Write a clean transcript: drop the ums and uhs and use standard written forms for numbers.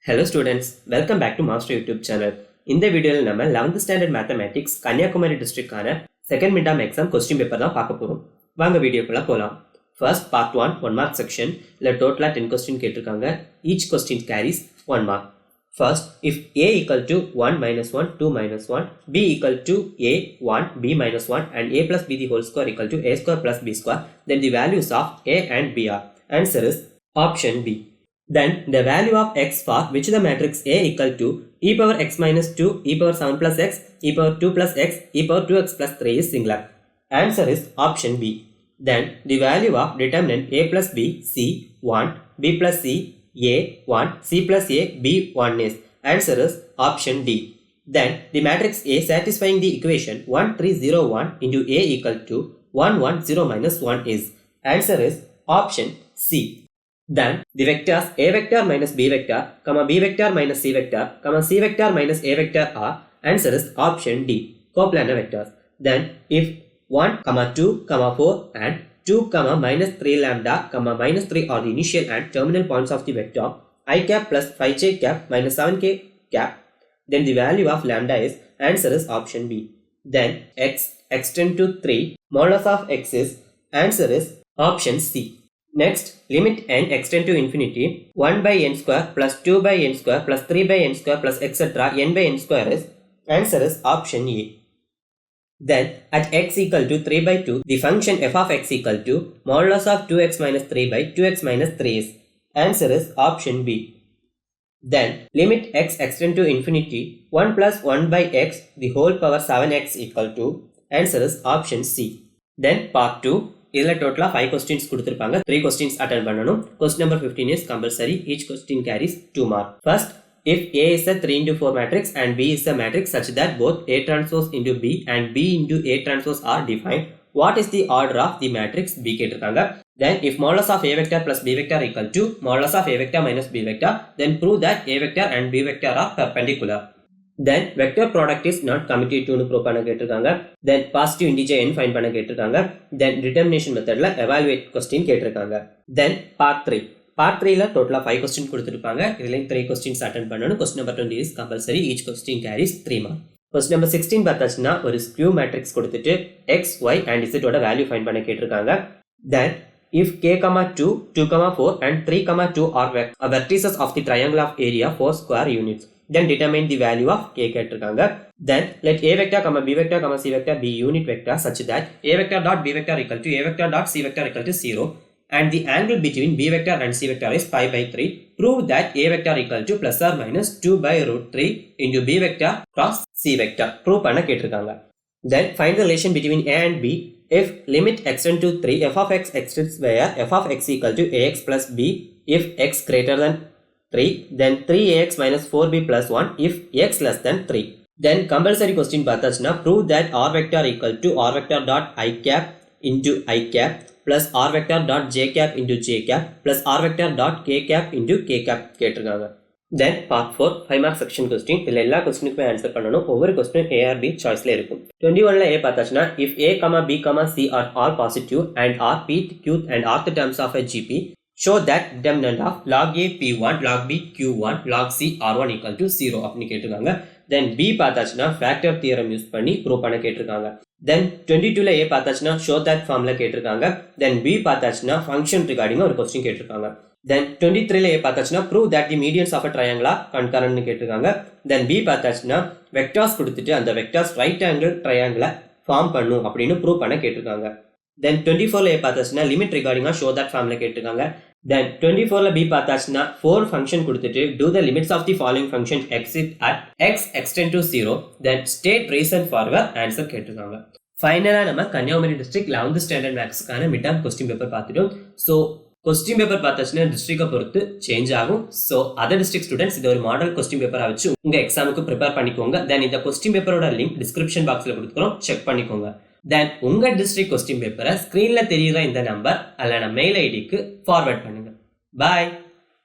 Hello students, welcome back to Master YouTube channel. In this video, we will 11th standard mathematics Kanyakumari district second midterm exam question paper தான் பார்க்க போறோம். வாங்க வீடியோக்குள்ள போலாம். First part 1 1 mark section ல total 10 question கேட்டிருக்காங்க. Each question carries 1 mark. First, if a equal to 1 minus 1 2 minus 1, b equal to a 1 b minus 1 and a plus b the whole square equal to a square plus b square, then the values of a and b are. Answer is option B. Then the value of x for which the matrix A equal to e power x minus 2, e power 7 plus x, e power 2 plus x, e power 2x plus 3 is singular. Answer is option B. Then the value of determinant A plus B, C 1, B plus C, A 1, C plus A, B 1 is. Answer is option D. Then the matrix A satisfying the equation 1 3 0 1 into A equal to 1 1 0 minus 1 is. Answer is option C. Then the vectors A vector minus B vector, B vector minus C vector, C vector minus A vector are. Answer is option D. Coplanar vectors. Then if 1, 2, 4 and 2, minus 3 lambda, minus 3 are the initial and terminal points of the vector I cap plus 5j cap minus 7k cap, then the value of lambda is. Answer is option B. Then x extend to 3, modulus of x is. Answer is option C. Next, limit n extend to infinity 1 by n square plus 2 by n square plus 3 by n square plus etc. n by n square is. Answer is option A. Then at x equal to 3 by 2, the function f of x equal to modulus of 2x minus 3 by 2x minus 3 is. Answer is option B. Then limit x extend to infinity 1 plus 1 by x the whole power 7x equal to. Answer is option C. Then part 2. இதுல டோட்டலா 5 questions கொடுத்திருப்பாங்க. 3 questions attend பண்ணனும். Question number 15 is compulsory. Each question carries 2 mark. First, if A is a 3 into 4 matrix and B is a matrix such that both A transpose into B and B into A transpose are defined, what is the order of the matrix B கேட்டிருக்காங்க. Then if modulus of A vector plus B vector equal to modulus of A vector minus B vector, then prove that A vector and B vector are perpendicular. Then vector product is not commutative னு prove பண்ண கேட்டிருக்காங்க. Then positive integer n find பண்ண கேட்டிருக்காங்க. Then determination methodல evaluate question கேட்டிருக்காங்க. Then part 3. Part 3ல டோட்டலா 5 question கொடுத்திருப்பாங்க. இதுல 3 questions attend பண்ணனும். Question number 20 is compulsory. Each question carries 3 mark. Question number 16 பார்த்தாச்சுன்னா ஒரு skew matrix கொடுத்துட்டு x, y and z ஓட value find பண்ண கேட்டிருக்காங்க. Then if k, 2, 2, 4 and 3, 2 are vertices of the triangle of area 4 square units, then determine the value of k கேட்டிருக்காங்க. Then let a vector, b vector, c vector be unit vector such that a vector dot b vector equal to a vector dot c vector equal to 0 and the angle between b vector and c vector is pi by 3. Prove that a vector equal to plus or minus 2 by root 3 into b vector cross c vector. Prove பண்ண கேட்டிருக்காங்க. Then find the relation between a and b if limit extend to 3 f of x extends where f of x equal to ax plus b if x greater than 3, then 3ax minus 4b plus 1 if x less than 3. Then compulsory question பார்த்தாச்சுன்னா prove that r vector equal to r vector dot I cap into I cap plus r vector dot j cap into j cap plus r vector dot k cap into k cap கேட்டிருக்காங்க. Then part 4 5 mark section question. இதுல எல்லா क्वेश्चनக்குமே answer பண்ணனும். ஒவ்வொரு question A or B சாய்ஸ்ல இருக்கும். 21ல A பார்த்தாச்சுன்னா if a, b, c are all positive and are pth, qth and rth terms of a GP, show that determinant of log a p1, log b q1, log c r1 equal to 0 அப்படின்னு கேட்டிருக்காங்க. Then B பார்த்தாச்சுன்னா factor theorem use பண்ணி prove பண்ண கேட்டிருக்காங்க. Then 22ல A பார்த்தாச்சுன்னா show that formula கேட்டிருக்காங்க. Then B பார்த்தாச்சுன்னா function regarding ஒரு question கேட்டிருக்காங்க. Then 23ல A பார்த்தாச்சுன்னா prove that the medians of a triangle are concurrent னு கேட்டிருக்காங்க. Then B பார்த்தாச்சுன்னா vectors கொடுத்துட்டு அந்த vectors right angle triangle form பண்ணும் அப்படின்னு ப்ரூவ் பண்ண கேட்டிருக்காங்க. Then 24ல A பார்த்தாச்சுன்னா limit regarding show that formula கேட்டிருக்காங்க. Then 24ல B பார்த்தாச்சுன்னா 4 function கொடுத்துட்டு do the limits of the following function exist at x extend to 0, then state reason for your answer கேட்டிருக்காங்க. ஃபைனலா நம்ம Kanyakumari district 11th standard மேக்ஸ்க்கான mid term question paper பார்த்துட்டோம். So question paper பார்த்தாச்சுன்னா டிஸ்ட்ரிக்ட்டை பொறுத்து change ஆகும். சோ அதர் டிஸ்ட்ரிக்ட் ஸ்டூடண்ட்ஸ் இது ஒரு மாடல் क्वेश्चन பேப்பரா வச்சு உங்க எக்ஸாமுக்கு ப்ரிப்பேர் பண்ணிக்கோங்க. தென் இந்த क्वेश्चन பேப்பரோட லிங்க் டிஸ்கிரிப்ஷன் பாக்ஸ்ல கொடுத்துறோம், செக் பண்ணிக்கோங்க. Then உங்க டிஸ்ட்ரிக்ட் क्वेश्चन பேப்பரை ஸ்கிரீன்ல தெரியுற இந்த நம்பர் அல்லனா மெயில் ஐடிக்கு ஃபார்வர்ட் பண்ணுங்க. Bye.